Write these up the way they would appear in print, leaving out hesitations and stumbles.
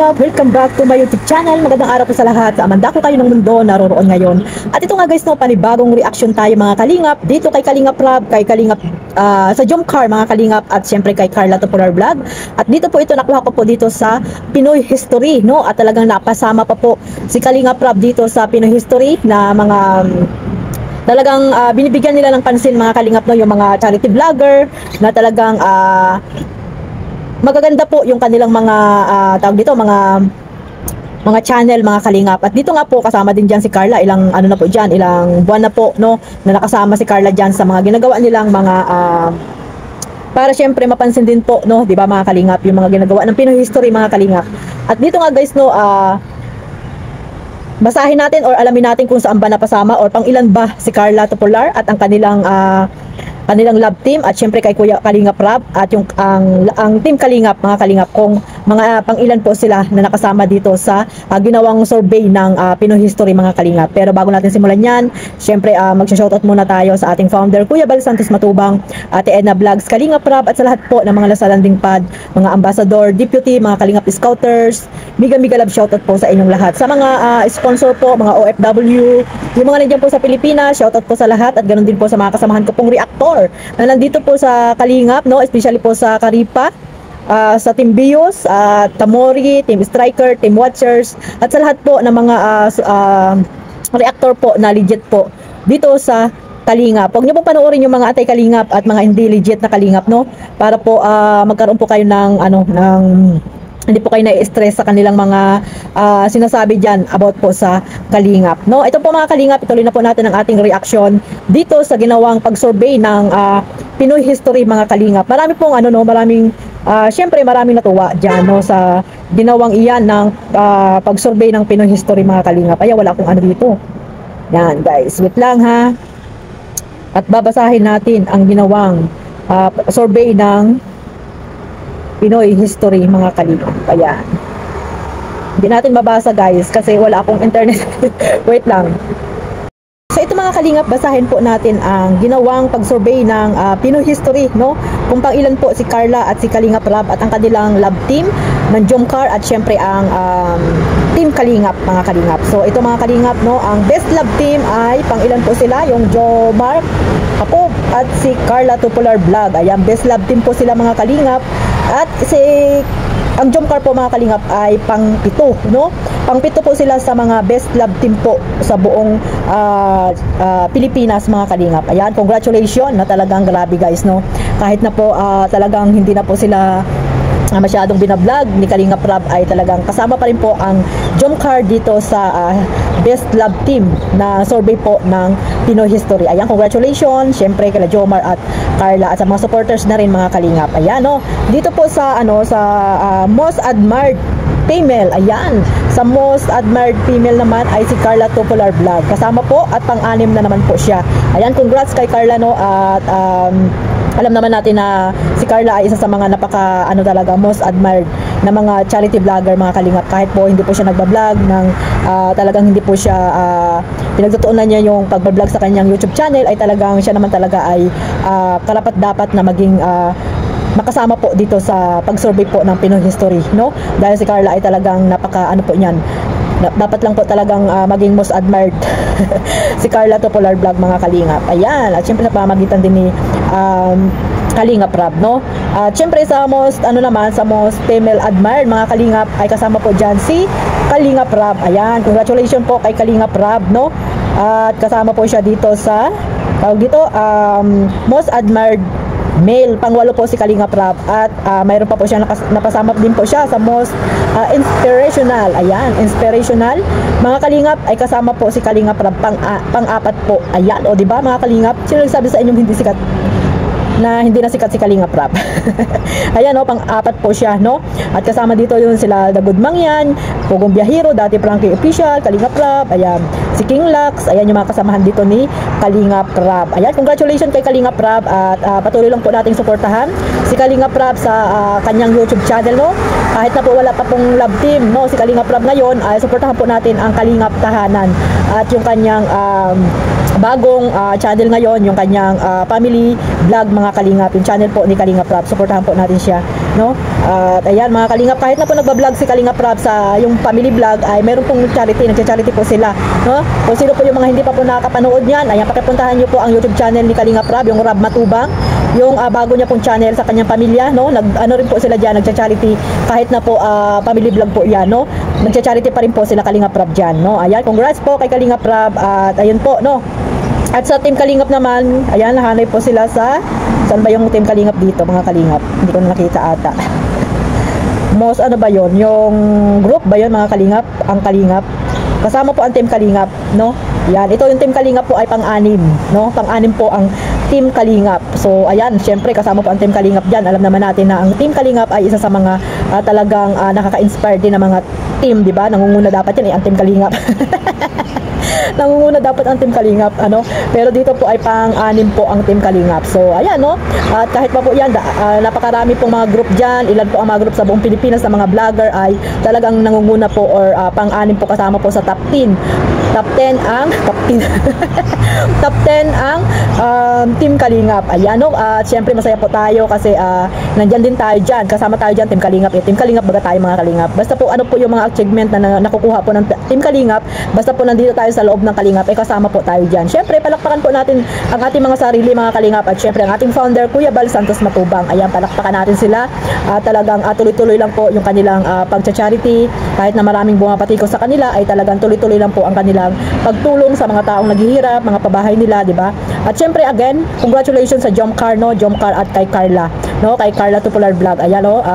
Kalingap! Welcome back to my YouTube channel. Magandang araw po sa lahat. Sa amanda ko kayo ng mundo, naroroon ngayon. At ito nga guys, no, panibagong reaction tayo mga Kalingap. Dito kay Kalingap Rob, kay Kalingap sa Jomcar mga Kalingap, at syempre kay Carla Tupular Vlog. At dito po ito, nakuha ko po dito sa Pinoy History, no? At talagang napasama pa po si Kalingap Rob dito sa Pinoy History na mga talagang binibigyan nila ng pansin mga Kalingap, no, yung mga charity vlogger na talagang magaganda po yung kanilang mga tawag dito, mga channel mga Kalingap. At dito nga po kasama din diyan si Carla, ilang ano na po diyan, ilang buwan na po, no, na nakasama si Carla diyan sa mga ginagawa nilang mga para syempre mapansin din po, no, 'di ba mga Kalingap, yung mga ginagawa ng Pinoy History mga Kalingap. At dito nga guys, no, basahin natin or alamin natin kung saan ba napasama or pang ilan ba si Carla Tupular at ang kanilang love team, at syempre kay Kuya Kalingap Rob at yung ang team Kalingap mga Kalingap, kung mga pang ilan po sila na nakasama dito sa ginawang survey ng Pinoy History mga Kalingap. Pero bago natin simulan yan, syempre magsha-shoutout muna tayo sa ating founder Kuya Bal Santos Matubang, Ate Edna Vlogs, Kalingap Rob, at sa lahat po ng mga nasa landing pad, mga ambassador, deputy, mga Kalingap scouters, mega love shoutout po sa inyong lahat. Sa mga sponsor po, mga OFW, yung mga nandiyan po sa Pilipinas, shoutout po sa lahat, at ganoon din po sa mga kasamahan ko pong reactor na nandito po sa Kalingap, no, especially po sa Karipa, sa Team Bios, Tamori, Team Striker, Team Watchers, at sa lahat po ng mga reactor po na legit po dito sa Kalingap. Huwag niyo pong panoorin yung mga anti-Kalingap at mga hindi legit na Kalingap, no, para po magkaroon po kayo ng hindi po kayo na-stress sa kanilang mga sinasabi dyan about po sa Kalingap, no. Ito po mga Kalingap, ituloy na po natin ang ating reaction dito sa ginawang pag-survey ng Pinoy History mga Kalingap. Marami pong maraming syempre maraming natuwa dyan, no, sa ginawang iyan ng pag-survey ng Pinoy History mga Kalingap. Ay, wala akong dito. Yan guys, wait lang ha. At babasahin natin ang ginawang survey ng Pinoy History mga Kalingap. Ayan. Hindi natin mabasa guys kasi wala akong internet. Wait lang. So ito mga Kalingap, basahin po natin ang ginawang pag-survey ng Pinoy History, no? Kung pang ilan po si Carla at si Kalingap Rob at ang kanilang love team ng Jomcar, at syempre ang team Kalingap mga Kalingap. So ito mga Kalingap, no, ang best love team ay pang ilan po sila, yung Jomar, ako at si Carla Tupular Vlog. Ayan, best love team po sila mga Kalingap. At ang Jomcar po mga Kalingap ay pang-pito, no? Pang-pito po sila sa mga best love team po sa buong Pilipinas mga Kalingap. Ayan, congratulations, na talagang grabe guys, no? Kahit na po talagang hindi na po sila masyadong binablog ni Kalingap Rob, ay talagang kasama pa rin po ang Jomcar dito sa best love team na survey po ng Pinoy History. Ayan, congratulations syempre kay Jomar at Carla at sa mga supporters na rin mga Kalingap. Ayan, no, dito po sa most admired female, ayan, sa most admired female naman ay si Carla Tupular Vlog, kasama po, at pang-anim na naman po siya. Ayan, congrats kay Carla, no, at alam naman natin na si Carla ay isa sa mga napaka talaga most admired na mga charity vlogger mga Kalingap. Kahit po hindi po siya nagba-vlog ng talagang hindi po siya pinagtutuunan niya yung pagba-vlog sa kanyang YouTube channel, ay talagang siya naman talaga ay karapat dapat na maging makasama po dito sa pag-survey po ng Pinoy History, no? Dahil si Carla ay talagang napaka po niyan. Dapat lang po talagang maging most admired si Carla Tupular Vlog mga Kalingap. Ayan, at syempre sa pamamagitan din ni Kalingap Rob, no? At syempre sa most sa most female admired mga Kalingap ay kasama po dyan si Kalingap Rob. Ayan, congratulations po kay Kalingap Rob, no? At kasama po siya dito sa most admired male, pang-walo po si Kalingap Rob, at mayroon pa po siya napasama din po siya sa most inspirational. Ayan, inspirational mga Kalingap ay kasama po si Kalingap Rob, pang-apat po. Ayan, o diba mga Kalingap, sino nagsabi sa inyong hindi na sikat si Kalingap Rob? Ayan, no, pang-apat po siya, no? At kasama dito yun sila Dagod Mangyan, Pugong Biyahero, dati Frankie Official, Kalingap Rob, ayan, si King Lux, ayan yung mga kasamahan dito ni Kalingap Rob. Ayan, congratulations kay Kalingap Rob, at patuloy lang po nating suportahan si Kalingap Rob sa kanyang YouTube channel, no? Kahit na po wala pa pong love team, no, si Kalingap Rob ngayon, ay suportahan po natin ang Kalingap Tahanan at yung kanyang bagong channel ngayon, yung kanyang family vlog mga kalingap, yung channel po ni Kalingap Rab. Suportahan po natin siya, no? At ayan mga kalingap, kahit na po nagba-vlog si Kalingap Rab sa yung family vlog, ay meron pong charity, nagcha-charity po sila, no? Kung sino po yung mga hindi pa po nakakapanood niyan, ayan, pakipuntahan niyo po ang YouTube channel ni Kalingap Rab, yung Rab Matubang, yung bago niya pong channel sa kanyang pamilya, no? Ano rin po sila diyan, nagcha-charity, kahit na po family vlog po 'yan, no? Nagcha-charity pa rin po sila Kalingap Rab diyan, no? Ayan, congrats po kay Kalingap Rab. At ayun po, no? At sa Team Kalingap naman, ayan, nahanay po sila sa, saan ba yung Team Kalingap dito mga kalingap? Hindi ko na nakita ata. Most ano ba yon? Yung group ba yon mga kalingap? Ang kalingap. Kasama po ang Team Kalingap, no? Yan, ito yung Team Kalingap po ay pang-anim, no? Pang-anim po ang Team Kalingap. So, ayan, syempre kasama po ang Team Kalingap diyan. Alam naman natin na ang Team Kalingap ay isa sa mga talagang nakaka-inspire din ng mga team, di ba? Nangunguna dapat yan ang Team Kalingap. Nangunguna dapat ang Team Kalingap, ano? Pero dito po ay pang-anim po ang Team Kalingap. So, ayan, no? At kahit pa po yan, napakarami pong mga group dyan. Ilan po ang mga group sa buong Pilipinas na mga vlogger ay talagang nangunguna po or pang-anim po kasama po sa top 10. Top 10 ang top 10 ang Team Kalingap. Ayan, no? At syempre masaya po tayo kasi nandyan din tayo dyan. Kasama tayo dyan, Team Kalingap. Team Kalingap baga tayo mga Kalingap. Basta po ano po yung mga achievement na nakukuha po ng Team Kalingap, basta po nandito tayo sa loob ng Kalingap, kasama po tayo dyan. Syempre, palakpakan po natin ang ating mga sarili mga Kalingap at syempre ang ating founder, Kuya Bal Santos Matubang. Ayan, palakpakan natin sila. Talagang tuloy-tuloy lang po yung kanilang pagcha-charity. Kahit na maraming bumapatiko sa kanila, ay talagang tuloy-tuloy lang po ang kanilang pagtulong sa mga taong naghihirap, mga pabahay nila, di ba? At syempre, again, congratulations sa Jomcar, no? Jomcar at kay Carla, no? Kay Carla Tupular Vlog. Ayan, no?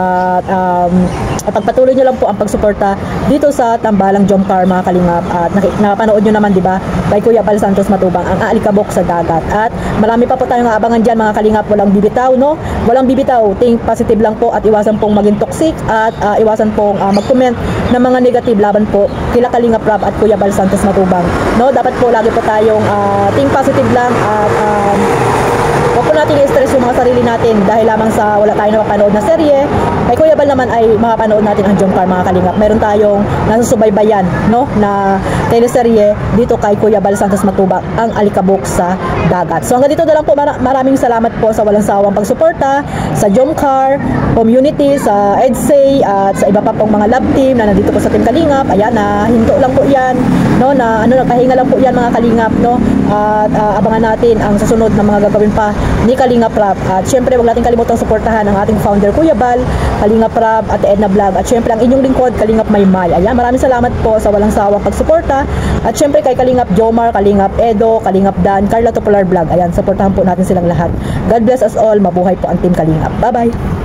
At pagpatuloy nyo lang po ang pagsuporta dito sa Tambalang Jomcar mga Kalingap. At napanood nyo naman, di ba, kay Kuya Bal Santos Matubang, ang alikabok sa dagat. At marami pa po tayong aabangan dyan mga Kalingap. Walang bibitaw, no? Walang bibitaw. Think positive lang po at iwasan pong maging toxic at iwasan pong mag-comment ng mga negative laban po kila Kalingap Rab at Kuya Bal Santos Matubang, no? Dapat po lagi po tayong think positive lang at huwag po natin i-stress yung mga sarili natin dahil lamang sa wala tayong napapanood na serye. Kay Kuya Bal naman ay makapanood natin ang Jomcar mga Kalingap. Meron tayong nasusubaybayan, no, na teleserye dito kay Kuya Bal Santos Matubang, ang alikabok sa dagat. So hanggang dito na lang po. Maraming salamat po sa walang sawang pagsuporta sa Jomcar community, sa EDSA at sa iba pa pong mga love team na nandito po sa Team Kalingap. Ayan, na hinto lang po yan, no, na nagpahinga lang po yan mga Kalingap, no? At abangan natin ang susunod na mga gagawin pa ni Kalingap Rab. At syempre huwag natin kalimutang suportahan ang ating founder Kuya Bal, Kalingap Rab at Edna Vlog. At syempre ang inyong lingkod Kalingap Maymay. Ayan, maraming salamat po sa walang sawang pagsuporta. At syempre kay Kalingap Jomar, Kalingap Edo, Kalingap Dan, Carla Tupular Vlog. Ayan, suportahan po natin silang lahat. God bless us all. Mabuhay po ang Team Kalingap. Bye-bye.